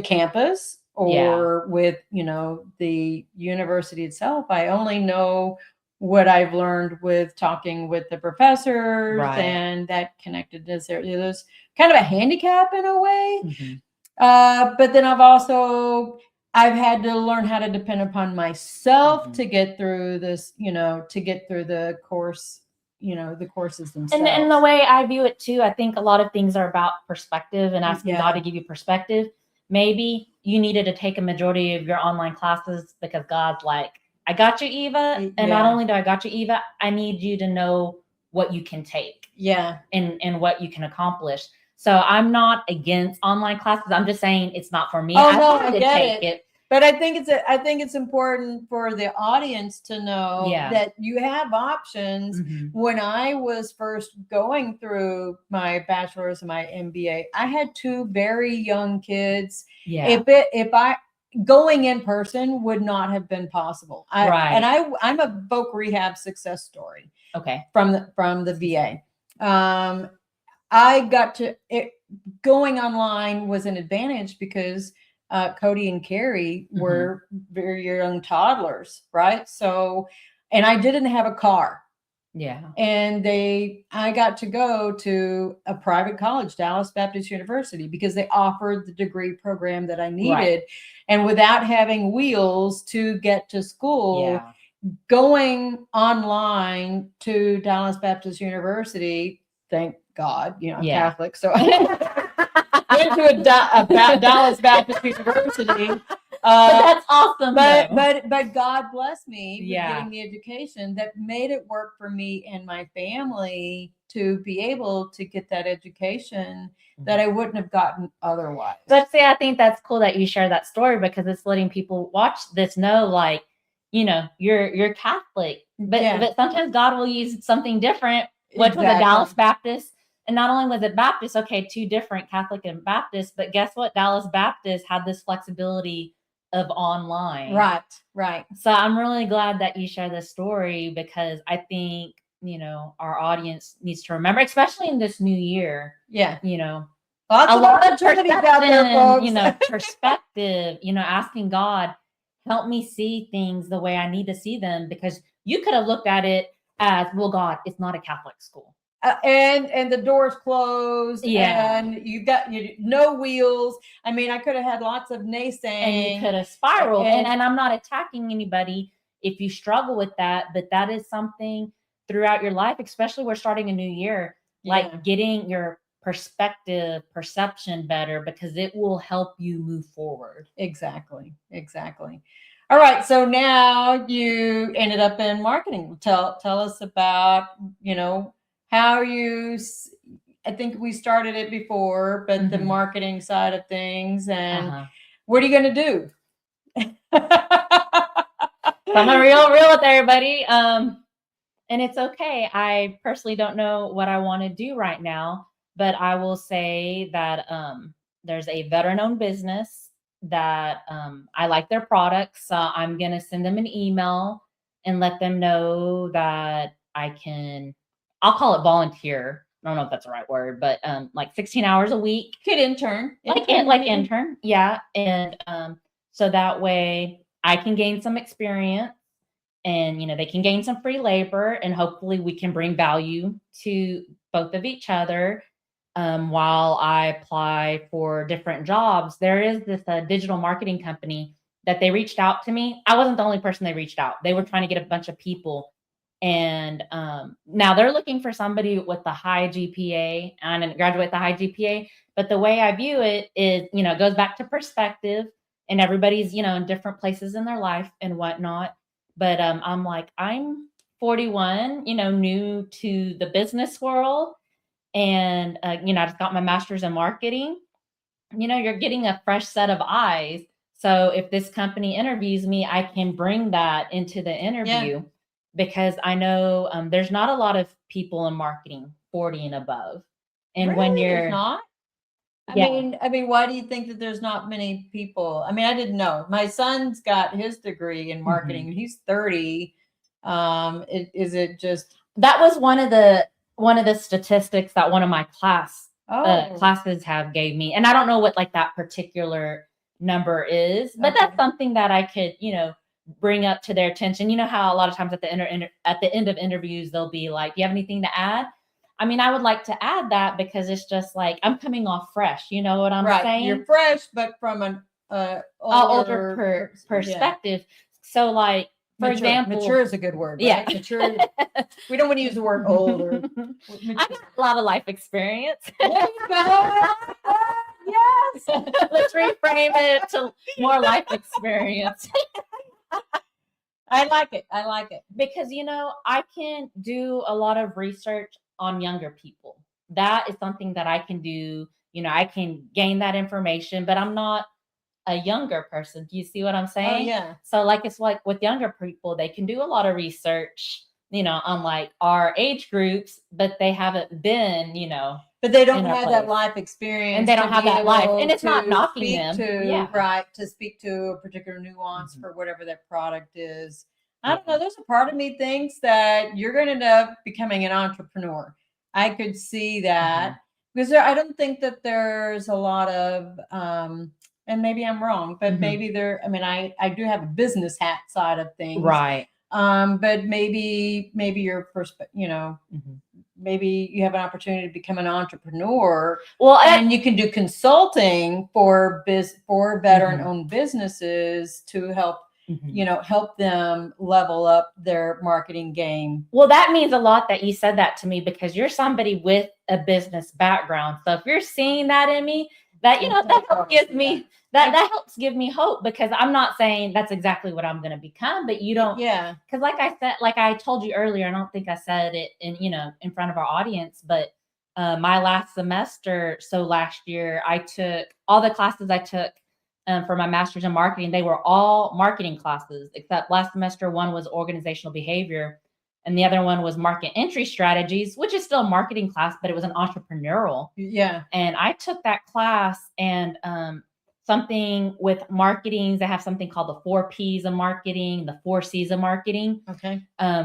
campus or with, the university itself. I only know what I've learned with talking with the professors, and that connectedness there. There's kind of a handicap in a way. But then I've had to learn how to depend upon myself to get through this, to get through the course the courses themselves. And the way I view it too, I think a lot of things are about perspective and asking Yeah. God to give you perspective. Maybe you needed to take a majority of your online classes because God's like, I got you, Eva. And not only do I got you, Eva, I need you to know what you can take. Yeah. And what you can accomplish. So I'm not against online classes. I'm just saying it's not for me. Oh, no, I to get take it. But I think it's important for the audience to know that you have options. When I was first going through my bachelor's and my MBA, I had 2 very young kids. Yeah. If I going in person would not have been possible. I'm a voc rehab success story. Okay. From the VA. I got to it. Going online was an advantage because Cody and Carrie were very young toddlers, right? So, and I didn't have a car. Yeah. And I got to go to a private college, Dallas Baptist University, because they offered the degree program that I needed. Right. And without having wheels to get to school, going online to Dallas Baptist University, thank God, I'm Catholic. So I went to a Dallas Baptist University. But that's awesome. But God blessed me with getting the education that made it work for me and my family to be able to get that education that I wouldn't have gotten otherwise. But see, I think that's cool that you share that story because it's letting people watch this know, like, you're Catholic, but sometimes God will use something different, which was a Dallas Baptist. And not only was it Baptist, 2 different Catholic and Baptist, but guess what? Dallas Baptist had this flexibility of online. Right. So I'm really glad that you share this story because I think, our audience needs to remember, especially in this new year. Yeah. Lots of opportunities out there, folks. Perspective, asking God, help me see things the way I need to see them, because you could have looked at it as, well, God, it's not a Catholic school. And the doors closed. And you got no wheels. I mean, I could have had lots of naysaying. And you could have spiraled. And I'm not attacking anybody if you struggle with that, but that is something throughout your life, especially we're starting a new year, like getting your perception better, because it will help you move forward. Exactly. All right. So now you ended up in marketing. Tell us about, how I think we started it before, but the marketing side of things, and what are you going to do? I'm a real with everybody. And it's okay. I personally don't know what I want to do right now, but I will say that there's a veteran-owned business that I like their products. I'm going to send them an email and let them know that I'll call it volunteer. I don't know if that's the right word, but like 16 hours a week. Kid intern. Like intern. Yeah. And so that way I can gain some experience. And, they can gain some free labor, and hopefully we can bring value to both of each other while I apply for different jobs. There is this digital marketing company that they reached out to me. I wasn't the only person they reached out. They were trying to get a bunch of people. And now they're looking for somebody with a high GPA. I didn't graduate with a high GPA. But the way I view it is, it goes back to perspective, and everybody's, in different places in their life and whatnot. But I'm like, I'm 41, new to the business world. And, I just got my master's in marketing. You're getting a fresh set of eyes. So if this company interviews me, I can bring that into the interview because I know there's not a lot of people in marketing 40 and above. And when you're not, I mean, why do you think that there's not many people? I mean, I didn't know. My son's got his degree in marketing. And he's 30. Is it just that was one of the statistics that one of my classes have gave me, and I don't know what like that particular number is, but that's something that I could bring up to their attention. You know how a lot of times at the end of interviews they'll be like, "Do you have anything to add?" I mean, I would like to add that because it's just like I'm coming off fresh. You know what I'm saying? You're fresh, but from an older perspective. So like, mature. example, Mature is a good word, right? Yeah. Mature. We don't want to use the word old or I got a lot of life experience. There you go. Yes. Let's reframe it to more life experience. I like it. I like it. Because, you know, I can do a lot of research on younger people. That is something that I can do. You know, I can gain that information, but I'm not a younger person. Do you see what I'm saying? Oh, yeah. So like, it's like with younger people, they can do a lot of research, you know, on like our age groups, but they haven't been, you know, But they don't in a have that place. life experience. And they don't to have be that life. able And it's not to knocking speak them. to, Yeah. right, to speak to a particular nuance Mhm. for whatever that product is. I don't know. There's a part of me thinks that you're going to end up becoming an entrepreneur. I could see that because I don't think that there's a lot of, and maybe I'm wrong, but Mhm. maybe I mean, I do have a business hat side of things. Right. But maybe your you know, Mhm. maybe you have an opportunity to become an entrepreneur. Well, And you can do consulting for veteran-owned businesses to help, you know, help them level up their marketing game. Well, that means a lot that you said that to me, because you're somebody with a business background. So if you're seeing that in me, that, you know, that helps give me that helps give me hope, because I'm not saying that's exactly what I'm going to become, but you don't. Yeah. Because like I said, like I told you earlier, I don't think I said it in, you know, in front of our audience, but my last semester, so last year, I took all the classes I took for my master's in marketing. They were all marketing classes, except last semester, one was organizational behavior and the other one was market entry strategies, which is still a marketing class, but it was an entrepreneurial. Yeah. And I took that class, and something with marketing, they have something called the 4 P's of marketing, the 4 C's of marketing. Okay.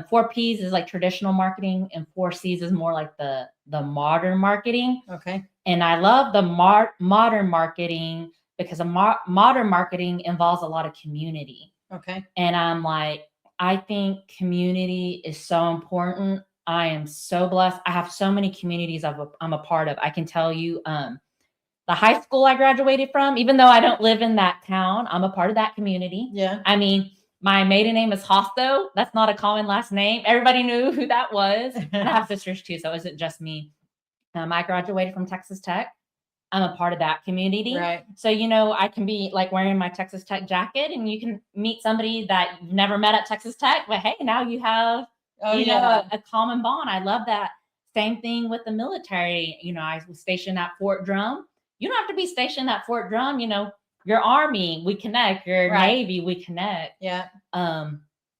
4 P's is like traditional marketing, and 4 C's is more like the modern marketing. Okay. And I love the modern marketing because modern marketing involves a lot of community. Okay. And I'm like, I think community is so important. I am so blessed. I have so many communities I'm a part of. I can tell you, the high school I graduated from, even though I don't live in that town, I'm a part of that community. Yeah. I mean, my maiden name is Hosto. That's not a common last name. Everybody knew who that was. And I have sisters too, so it wasn't just me. I graduated from Texas Tech. I'm a part of that community. Right. So, you know, I can be like wearing my Texas Tech jacket, and you can meet somebody that you've never met at Texas Tech, but hey, now you have, you know, a common bond. I love that. Same thing with the military. You know, I was stationed at Fort Drum. You don't have to be stationed at Fort Drum. You know, your Army, we connect. Your Navy, we connect. Yeah. Now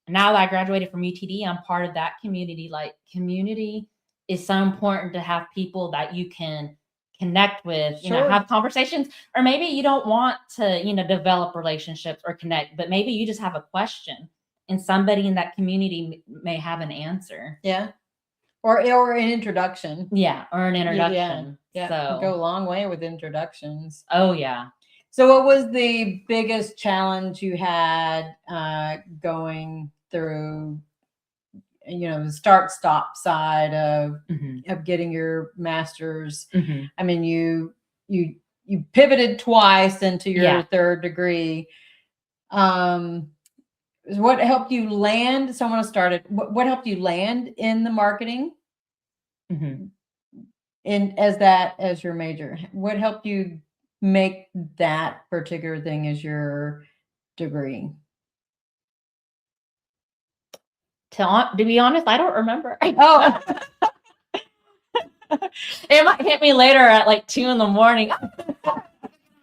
that I graduated from UTD, I'm part of that community. Like, community is so important, to have people that you can connect with, you know, have conversations. Or maybe you don't want to, you know, develop relationships or connect, but maybe you just have a question, and somebody in that community may have an answer. Yeah. Or an introduction. Yeah, or an introduction. Yeah. So Go a long way with introductions. Oh yeah. So what was the biggest challenge you had going through, you know, the start-stop side of getting your master's? I mean, you pivoted twice into your third degree. What helped you land? Someone started. What helped you land in the marketing? And as your major, what helped you make that particular thing as your degree? To be honest, I don't remember. Oh. It might hit me later at like 2 a.m.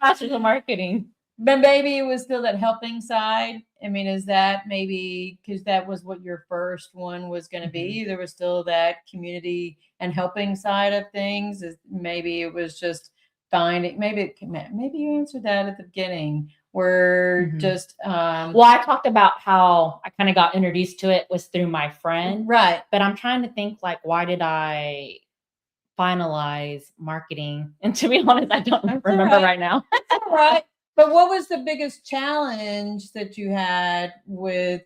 Master's of marketing. But maybe it was still that helping side. I mean, is that maybe because that was what your first one was going to be? There was still that community and helping side of things. Maybe it was just finding. Maybe you answered that at the beginning. Where just well, I talked about how I kind of got introduced to it was through my friend, right? But I'm trying to think, like, why did I finalize marketing? And to be honest, I don't remember right now. That's all right. But what was the biggest challenge that you had with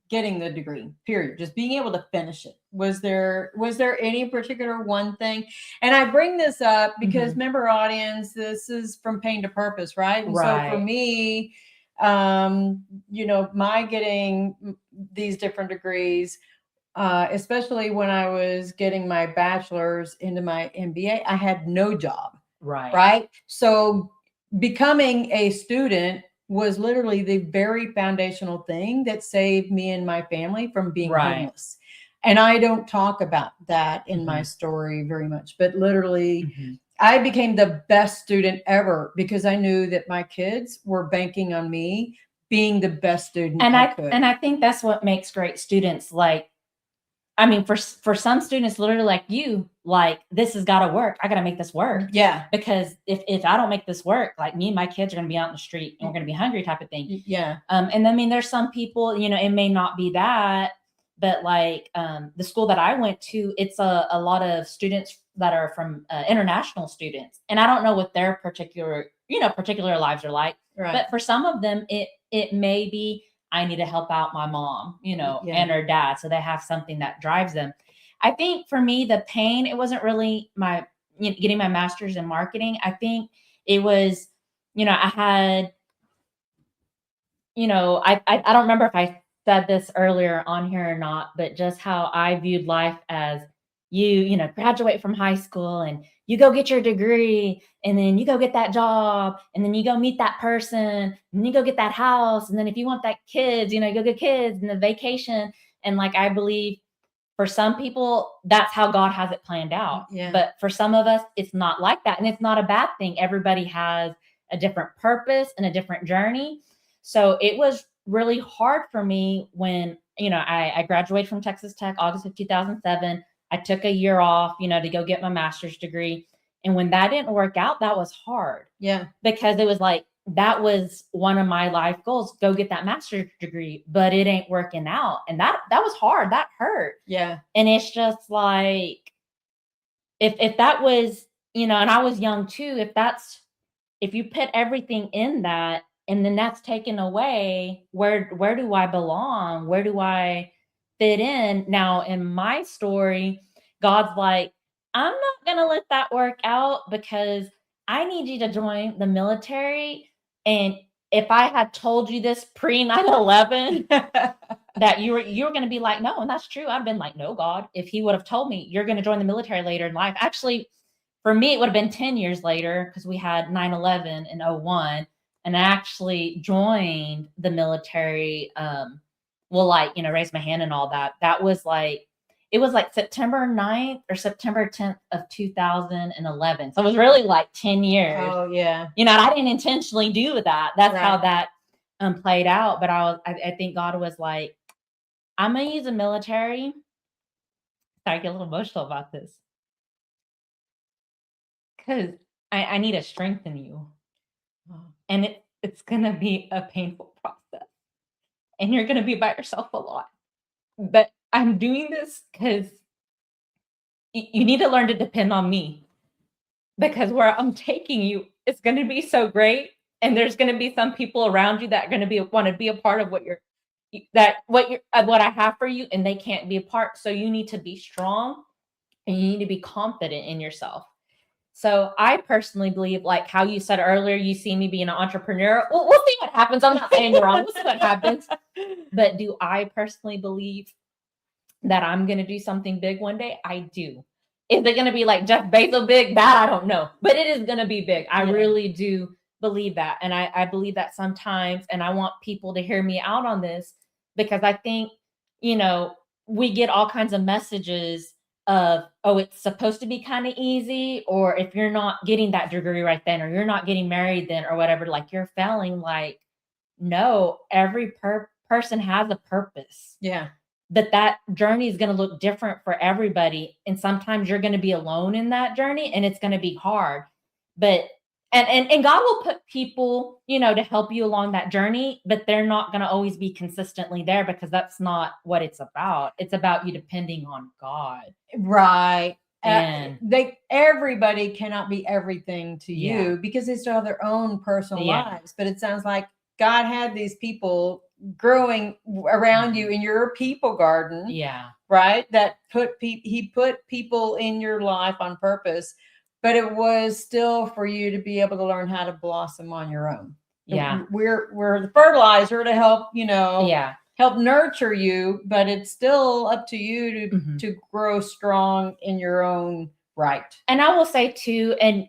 getting the degree, period? Just being able to finish it. Was there any particular one thing? And I bring this up because member audience, this is from pain to purpose, right? And so for me, you know, my getting these different degrees, especially when I was getting my bachelor's into my MBA, I had no job. Right. So becoming a student was literally the very foundational thing that saved me and my family from being homeless. And I don't talk about that in my story very much, but literally I became the best student ever because I knew that my kids were banking on me being the best student I could. And I think that's what makes great students. Like, I mean, for some students, literally like you, like, this has got to work. I got to make this work. Yeah. Because if I don't make this work, like me and my kids are going to be out in the street and we're going to be hungry type of thing. Yeah. And I mean, there's some people, you know, it may not be that, but like the school that I went to, it's a lot of students that are from international students. And I don't know what their particular lives are like. Right. But for some of them, it may be, I need to help out my mom, you know, and her dad. So they have something that drives them. I think for me, the pain, it wasn't really getting my master's in marketing. I think it was, you know, I had, you know, I don't remember if I said this earlier on here or not, but just how I viewed life as you know, graduate from high school and you go get your degree and then you go get that job and then you go meet that person and you go get that house. And then if you want that kids, you know, you go get kids and the vacation. And like, I believe for some people, that's how God has it planned out. Yeah. But for some of us, it's not like that. And it's not a bad thing. Everybody has a different purpose and a different journey. So it was really hard for me when, you know, I graduated from Texas Tech, August of 2007. I took a year off, you know, to go get my master's degree. And when that didn't work out, that was hard. Yeah. Because it was like, that was one of my life goals, go get that master's degree, but it ain't working out. And that was hard. That hurt. Yeah. And it's just like, if that was, you know, and I was young too, if you put everything in that and then that's taken away, where do I belong? Where do I fit in? Now, in my story, God's like, I'm not going to let that work out because I need you to join the military. And if I had told you this pre 9/11, that you were going to be like, no, and that's true. I've been like, no, God, if he would have told me you're going to join the military later in life, actually, for me, it would have been 10 years later because we had 9/11 in 2001. And I actually joined the military. Like, you know, raise my hand and all that. That was like, it was like September 9th or September 10th of 2011. So it was really like 10 years. Oh, yeah. You know, I didn't intentionally do that. That's Right. how that played out. But I think God was like, I'm going to use the military. I get a little emotional about this. Because I need to strengthen you. And it's going to be a painful process. And you're going to be by yourself a lot. But I'm doing this because you need to learn to depend on me. Because where I'm taking you, it's going to be so great. And there's going to be some people around you that are going to want to be a part of what I have for you, and they can't be a part. So you need to be strong and you need to be confident in yourself. So I personally believe, like how you said earlier, you see me being an entrepreneur. Well, we'll see what happens. I'm not saying you're wrong. We'll see what happens. But do I personally believe that I'm going to do something big one day? I do. Is it going to be like Jeff Bezos big? That I don't know. But it is going to be big. I really do believe that. And I believe that sometimes, and I want people to hear me out on this, because I think, you know, we get all kinds of messages of, oh, it's supposed to be kind of easy, or if you're not getting that degree right then, or you're not getting married then, or whatever, like you're failing. Like, no, every person has a purpose. Yeah. But that journey is going to look different for everybody. And sometimes you're going to be alone in that journey and it's going to be hard. But and God will put people, you know, to help you along that journey, but they're not going to always be consistently there, because that's not what it's about. It's about you depending on God. Right. And everybody cannot be everything to you because they still have their own personal lives. But it sounds like God had these people growing around you in your people garden. Yeah. Right. That he put people in your life on purpose, but it was still for you to be able to learn how to blossom on your own. Yeah. We're the fertilizer to help, you know, help nurture you, but it's still up to you Mhm. to grow strong in your own right. And I will say too, and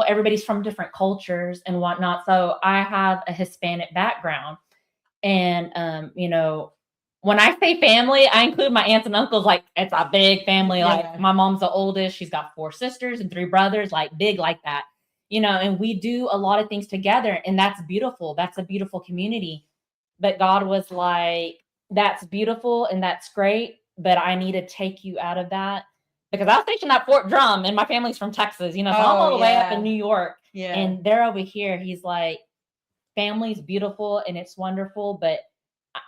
everybody's from different cultures and whatnot. So I have a Hispanic background. And when I say family, I include my aunts and uncles. Like, it's a big family. Yeah. Like, my mom's the oldest. She's got 4 sisters and 3 brothers, like big like that. And we do a lot of things together, and that's beautiful. That's a beautiful community. But God was like, that's beautiful and that's great, but I need to take you out of that, because I was stationed at Fort Drum and my family's from Texas, so I'm all the way up in New York. Yeah. And they're over here. He's like, family's beautiful and it's wonderful, but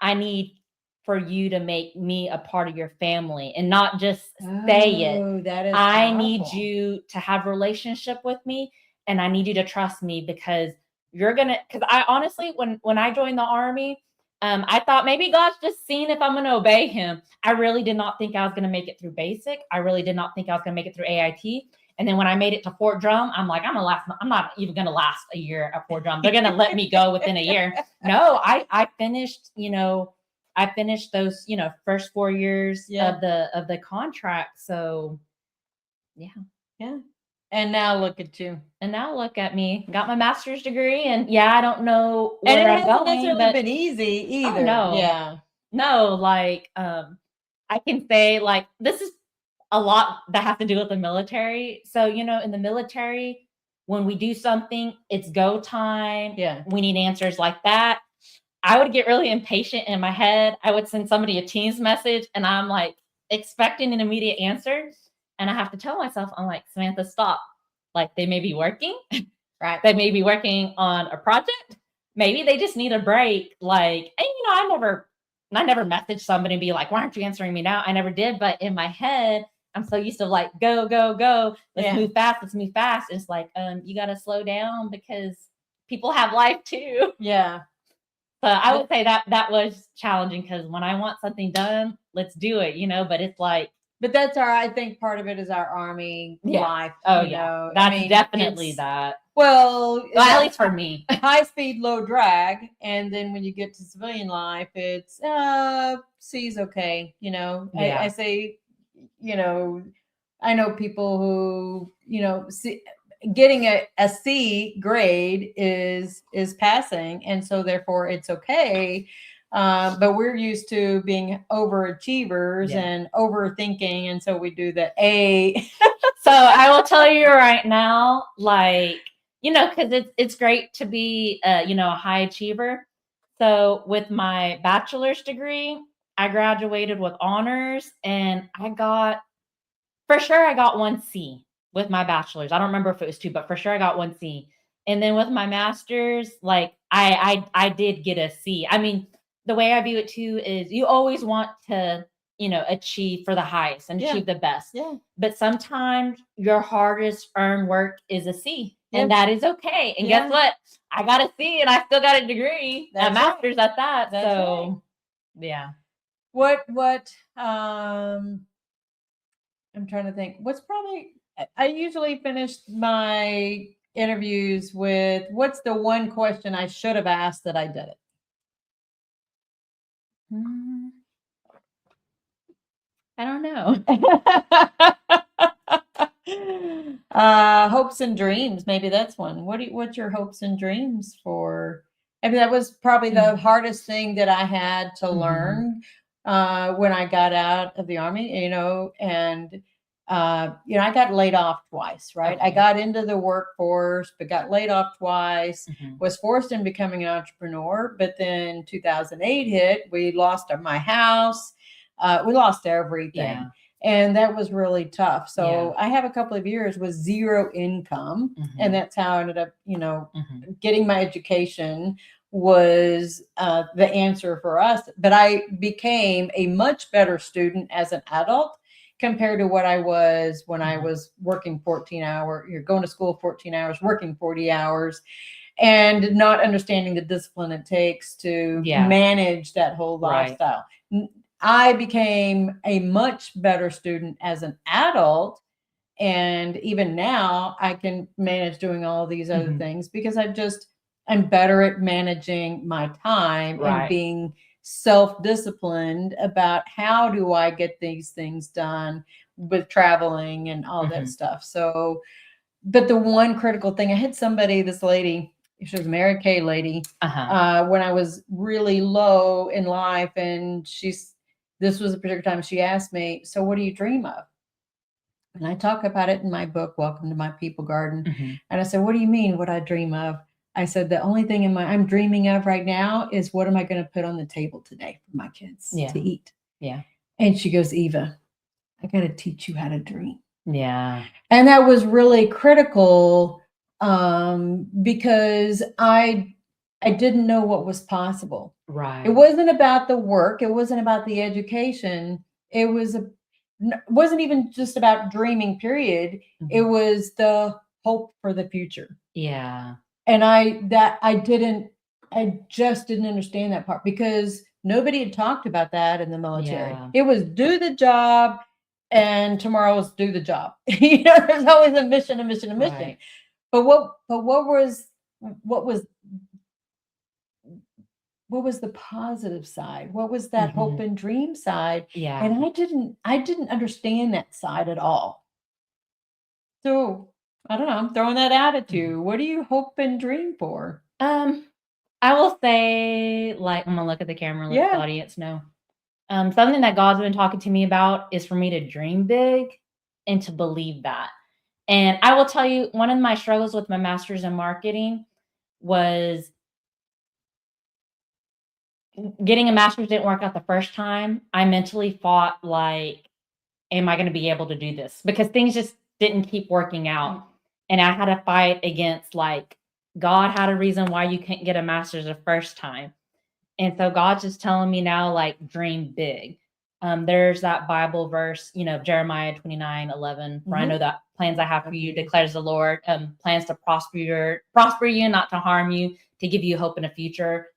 I need for you to make me a part of your family and not just say it. That is I need powerful. you to have a relationship with me, and I need you to trust me, because because I honestly, when I joined the Army, I thought maybe God's just seeing if I'm going to obey him. I really did not think I was going to make it through basic. I really did not think I was going to make it through AIT. And then when I made it to Fort Drum, I'm like, I'm not even going to last a year at Fort Drum. They're going to let me go within a year. No, I finished, those, first 4 years of the contract. So yeah. And now look at you. And now look at me. Got my master's degree, and I don't know where And it I'm hasn't going, necessarily but been easy either. Oh, no. Yeah. no, like I can say, like, this is a lot that has to do with the military. So, in the military, when we do something, it's go time. Yeah. We need answers like that. I would get really impatient in my head. I would send somebody a Teams message and I'm like expecting an immediate answer. And I have to tell myself, I'm like, Samantha, stop. Like, they may be working. Right. They may be working on a project. Maybe they just need a break. Like, and I never messaged somebody and be like, why aren't you answering me now? I never did. But in my head, I'm so used to like, go, go, go. Let's move fast. Let's move fast. It's like, you got to slow down because people have life too. Yeah. So I would say that was challenging, because when I want something done, let's do it, but it's like. But that's I think part of it is our Army life. Oh, yeah. That's definitely that. Well, at least for me. High speed, low drag. And then when you get to civilian life, it's C's okay. I say, I know people who, getting a C grade is passing. And so therefore it's okay. But we're used to being overachievers and overthinking. And so we do the A. So I will tell you right now, like, because it's great to be, a high achiever. So with my bachelor's degree, I graduated with honors, and I got 1 C with my bachelor's. I don't remember if it was 2, but for sure I got 1 C. And then with my master's, like I did get a C. I mean, the way I view it too is you always want to, achieve for the highest and achieve the best. Yeah. But sometimes your hardest earned work is a C. And that is okay. And guess what? I got a C and I still got a degree, a master's at that. So yeah. What I'm trying to think. I usually finish my interviews with, what's the one question I should have asked that I did it? I don't know. Hopes and dreams. Maybe that's one. What's your hopes and dreams for? I mean, that was probably the hardest thing that I had to learn when I got out of the Army, and I got laid off twice, right? Okay. I got into the workforce, but got laid off twice, was forced into becoming an entrepreneur. But then 2008 hit, we lost my house. We lost everything. Yeah. And that was really tough. So I have a couple of years with zero income. And that's how I ended up, getting my education was the answer for us. But I became a much better student as an adult compared to what I was when I was working 14 hours. You're going to school 14 hours, working 40 hours, and not understanding the discipline it takes to manage that whole lifestyle. I became a much better student as an adult. And even now I can manage doing all these other things because I'm better at managing my time and being self-disciplined about how do I get these things done with traveling and all that stuff. So, but the one critical thing, I had somebody, this lady, she was a Mary Kay lady, when I was really low in life, and this was a particular time she asked me, so what do you dream of? And I talk about it in my book, Welcome to My People Garden. And I said, what do you mean what I dream of? I said, the only thing I'm dreaming of right now is what am I going to put on the table today for my kids to eat? Yeah. And she goes, Eva, I got to teach you how to dream. Yeah. And that was really critical because I didn't know what was possible. Right. It wasn't about the work. It wasn't about the education. It wasn't even just about dreaming, period. It was the hope for the future. Yeah. And I just didn't understand that part because nobody had talked about that in the military. Yeah. It was do the job and tomorrow was do the job. There's always a mission. Right. But what was the positive side? What was that hope and dream side? Yeah. And I didn't understand that side at all. So I don't know. I'm throwing that out at you. What do you hope and dream for? I will say, like, I'm gonna look at the camera and let the audience know. Something that God's been talking to me about is for me to dream big and to believe that. And I will tell you, one of my struggles with my master's in marketing was getting a master's didn't work out the first time. I mentally fought like, am I going to be able to do this? Because things just didn't keep working out. And I had to fight against like, God had a reason why you couldn't get a master's the first time. And so God's just telling me now, like, dream big. There's that Bible verse, Jeremiah 29:11, where I know that plans I have for you, declares the Lord, plans to prosper you, not to harm you, to give you hope in the future.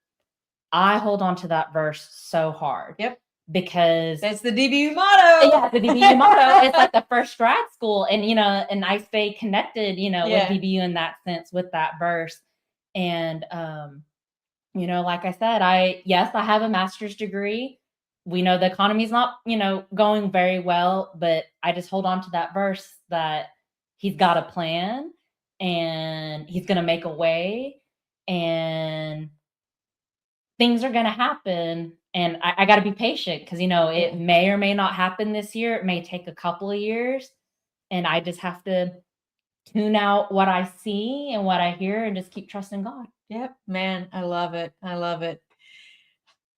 I hold on to that verse so hard. Yep. Because that's the DBU motto. Yeah, the DBU motto. It's like the first grad school. And, and I stay connected, with DBU in that sense with that verse. And, like I said, I have a master's degree. We know the economy's not, going very well, but I just hold on to that verse that he's got a plan and he's going to make a way and things are going to happen. And I got to be patient because, it may or may not happen this year. It may take a couple of years. And I just have to tune out what I see and what I hear and just keep trusting God. Yep, man. I love it.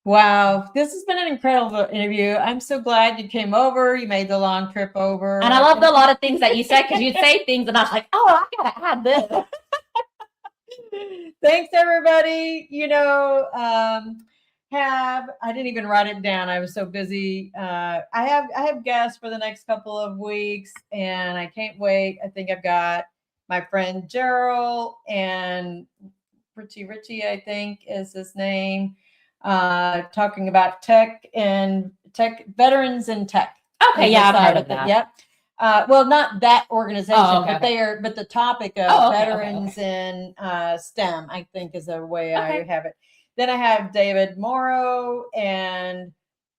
Wow. This has been an incredible interview. I'm so glad you came over. You made the long trip over. And I loved a lot of things that you said because you'd say things and I was like, oh, I got to add this. Thanks, everybody. I didn't even write it down. I was so busy. I have guests for the next couple of weeks and I can't wait. I think I've got my friend Gerald and Richie, I think is his name, talking about tech veterans in tech. Okay. Yeah. I've heard of that. Yep. Well, not that organization, but the topic of veterans in STEM, I think is the way I have it. Then I have David Morrow and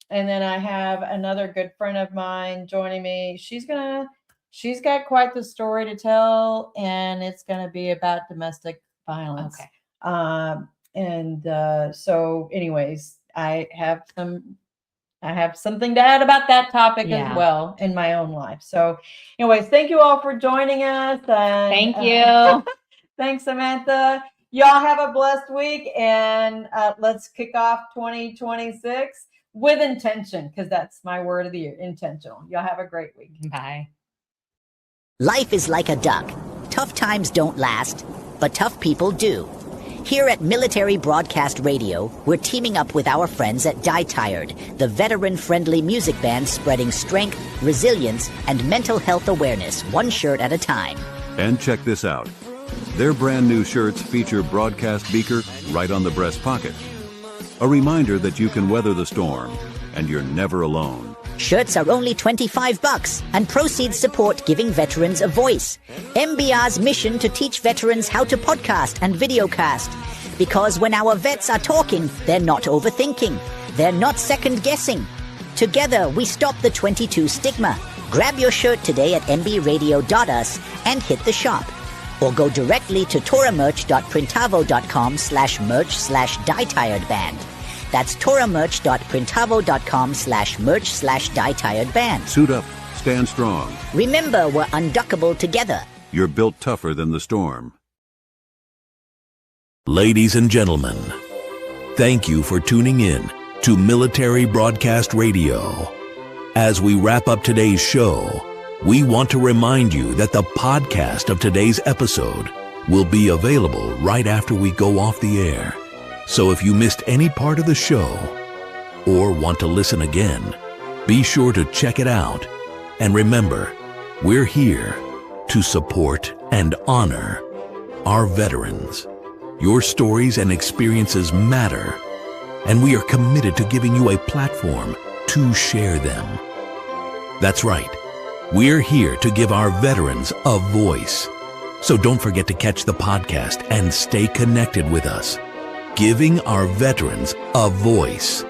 then I have another good friend of mine joining me. She's got quite the story to tell and it's going to be about domestic violence. Okay. So anyways, I have something to add about that topic as well in my own life. So anyways, thank you all for joining us. Thank you. Thanks, Samantha. Y'all have a blessed week and let's kick off 2026 with intention because that's my word of the year, intentional. Y'all have a great week. Bye. Life is like a duck. Tough times don't last, but tough people do. Here at Military Broadcast Radio, we're teaming up with our friends at Die Tired, the veteran-friendly music band spreading strength, resilience, and mental health awareness one shirt at a time. And check this out. Their brand new shirts feature broadcast beaker right on the breast pocket. A reminder that you can weather the storm, and you're never alone. Shirts are only $25, and proceeds support giving veterans a voice. MBR's mission to teach veterans how to podcast and videocast. Because when our vets are talking, they're not overthinking. They're not second-guessing. Together, we stop the 22 stigma. Grab your shirt today at mbradio.us and hit the shop. Or go directly to toramerch.printavo.com/merch/dietiredband. That's toramerch.printavo.com/merch/dietiredband. Suit up, stand strong. Remember, we're unduckable together. You're built tougher than the storm. Ladies and gentlemen, thank you for tuning in to Military Broadcast Radio. As we wrap up today's show, we want to remind you that the podcast of today's episode will be available right after we go off the air. So if you missed any part of the show or want to listen again, be sure to check it out. And remember, we're here to support and honor our veterans. Your stories and experiences matter, and we are committed to giving you a platform to share them. That's right. We're here to give our veterans a voice. So don't forget to catch the podcast and stay connected with us. Giving our veterans a voice.